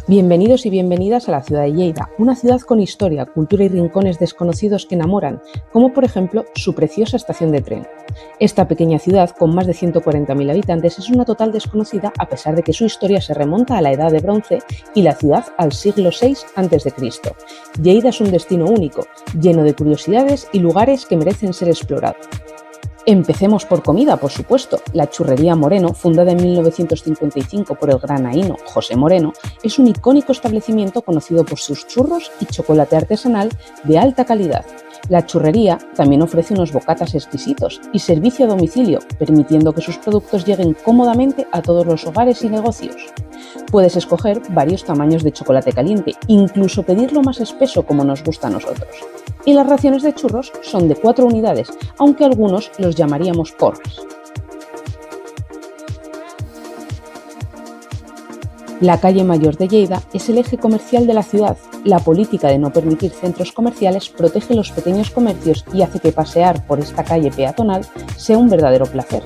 Bienvenidos y bienvenidas a la ciudad de Lleida, una ciudad con historia, cultura y rincones desconocidos que enamoran, como por ejemplo su preciosa estación de tren. Esta pequeña ciudad, con más de 140.000 habitantes, es una total desconocida a pesar de que su historia se remonta a la Edad de Bronce y la ciudad al siglo VI a.C. Lleida es un destino único, lleno de curiosidades y lugares que merecen ser explorados. Empecemos por comida, por supuesto. La Churrería Moreno, fundada en 1955 por el granaíno José Moreno, es un icónico establecimiento conocido por sus churros y chocolate artesanal de alta calidad. La churrería también ofrece unos bocatas exquisitos y servicio a domicilio, permitiendo que sus productos lleguen cómodamente a todos los hogares y negocios. Puedes escoger varios tamaños de chocolate caliente, incluso pedirlo más espeso como nos gusta a nosotros. Y las raciones de churros son de 4 unidades, aunque algunos los llamaríamos porras. La calle Mayor de Lleida es el eje comercial de la ciudad. La política de no permitir centros comerciales protege los pequeños comercios y hace que pasear por esta calle peatonal sea un verdadero placer.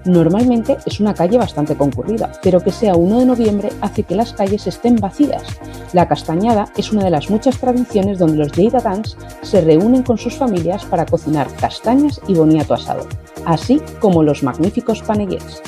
Normalmente es una calle bastante concurrida, pero que sea 1 de noviembre hace que las calles estén vacías. La Castañada es una de las muchas tradiciones donde los lleidatans se reúnen con sus familias para cocinar castañas y boniato asado, así como los magníficos panellets.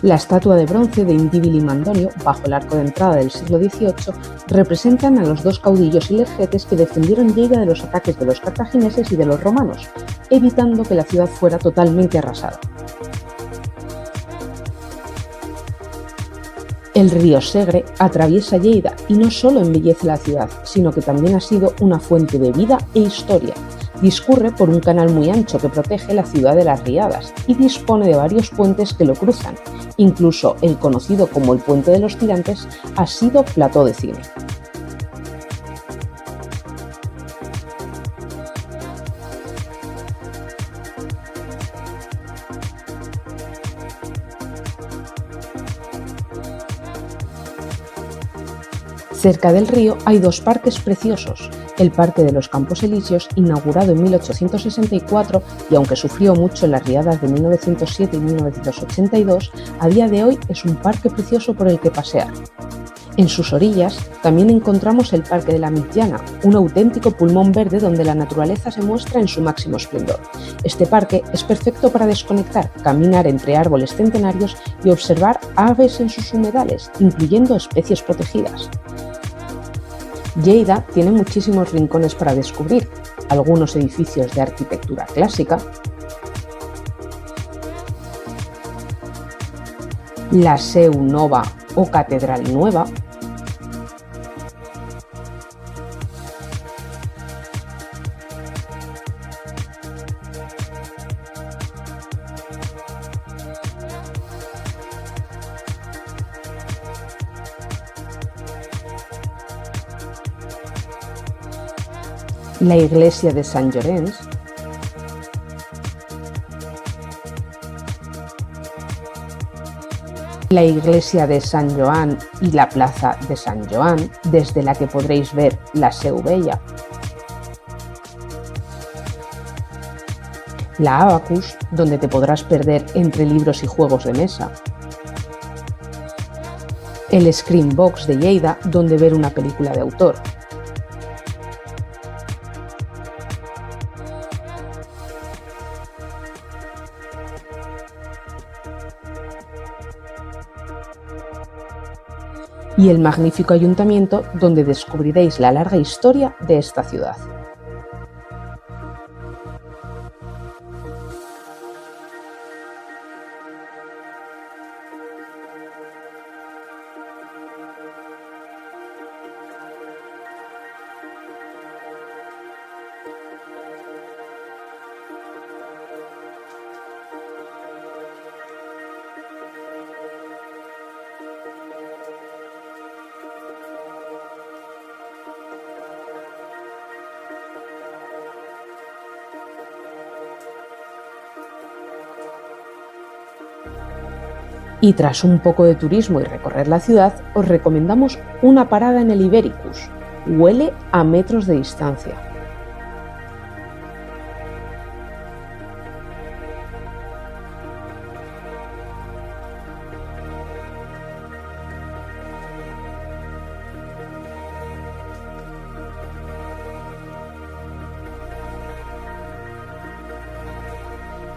La estatua de bronce de Indíbil y Mandonio, bajo el arco de entrada del siglo XVIII, representan a los dos caudillos ilergetes que defendieron Lleida de los ataques de los cartagineses y de los romanos, evitando que la ciudad fuera totalmente arrasada. El río Segre atraviesa Lleida y no solo embellece la ciudad, sino que también ha sido una fuente de vida e historia. Discurre por un canal muy ancho que protege la ciudad de las riadas y dispone de varios puentes que lo cruzan. Incluso el conocido como el Puente de los Tirantes ha sido plató de cine. Cerca del río hay dos parques preciosos. El Parque de los Campos Elíseos, inaugurado en 1864 y aunque sufrió mucho en las riadas de 1907 y 1982, a día de hoy es un parque precioso por el que pasear. En sus orillas también encontramos el Parque de la Mitjana, un auténtico pulmón verde donde la naturaleza se muestra en su máximo esplendor. Este parque es perfecto para desconectar, caminar entre árboles centenarios y observar aves en sus humedales, incluyendo especies protegidas. Lleida tiene muchísimos rincones para descubrir, algunos edificios de arquitectura clásica, la Seu Nova o Catedral Nueva, la iglesia de Sant Llorenç, la iglesia de Sant Joan y la plaza de Sant Joan, desde la que podréis ver la Seu Vella, la Abacus, donde te podrás perder entre libros y juegos de mesa, el Screen Box de Lleida, donde ver una película de autor, y el magnífico ayuntamiento donde descubriréis la larga historia de esta ciudad. Y tras un poco de turismo y recorrer la ciudad, os recomendamos una parada en el Ibericus. huele a metros de distancia.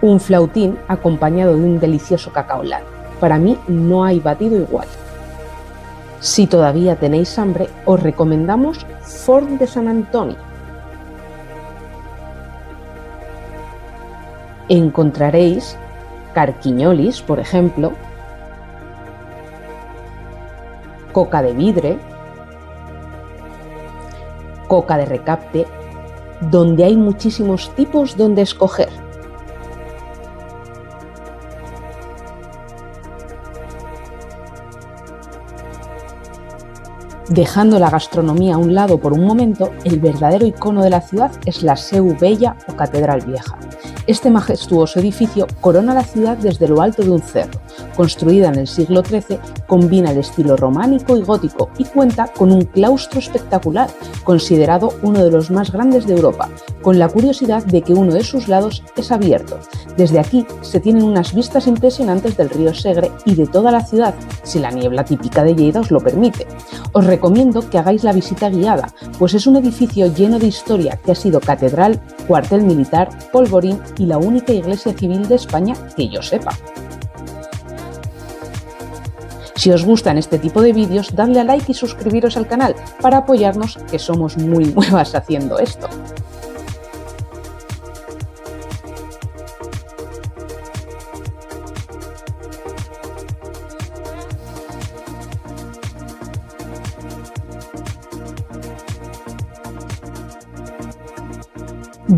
Un flautín acompañado de un delicioso cacao lat. Para mí no hay batido igual. Si todavía tenéis hambre, os recomendamos Fort de San Antonio. Encontraréis carquiñolis, por ejemplo, coca de vidre, coca de recapte, donde hay muchísimos tipos donde escoger. Dejando la gastronomía a un lado por un momento, el verdadero icono de la ciudad es la Seu Vella o Catedral Vieja. Este majestuoso edificio corona la ciudad desde lo alto de un cerro. Construida en el siglo XIII, combina el estilo románico y gótico y cuenta con un claustro espectacular, considerado uno de los más grandes de Europa, con la curiosidad de que uno de sus lados es abierto. Desde aquí se tienen unas vistas impresionantes del río Segre y de toda la ciudad, si la niebla típica de Lleida os lo permite. Os recomiendo que hagáis la visita guiada, pues es un edificio lleno de historia que ha sido catedral, cuartel militar, polvorín y la única iglesia civil de España que yo sepa. Si os gustan este tipo de vídeos, dadle a like y suscribiros al canal para apoyarnos, que somos muy nuevas haciendo esto.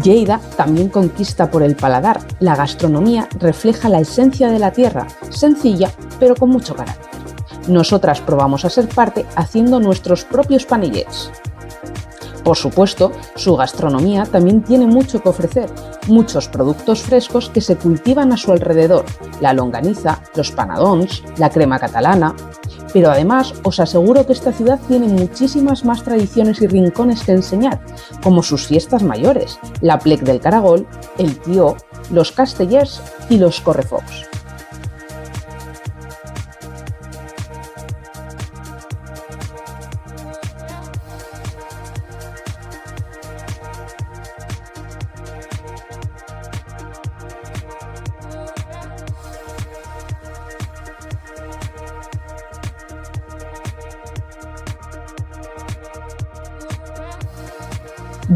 Lleida también conquista por el paladar. La gastronomía refleja la esencia de la tierra, sencilla pero con mucho carácter. Nosotras probamos a ser parte haciendo nuestros propios panellets. Por supuesto, su gastronomía también tiene mucho que ofrecer, muchos productos frescos que se cultivan a su alrededor, la longaniza, los panadons, la crema catalana. Pero además os aseguro que esta ciudad tiene muchísimas más tradiciones y rincones que enseñar, como sus fiestas mayores, la plec del Caragol, el Tió, los castellers y los correfocs.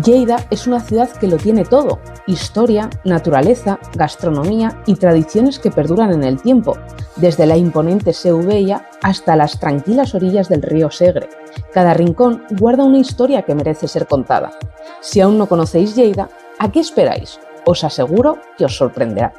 Lleida es una ciudad que lo tiene todo: historia, naturaleza, gastronomía y tradiciones que perduran en el tiempo, desde la imponente Seu Vella hasta las tranquilas orillas del río Segre. Cada rincón guarda una historia que merece ser contada. Si aún no conocéis Lleida, ¿a qué esperáis? Os aseguro que os sorprenderá.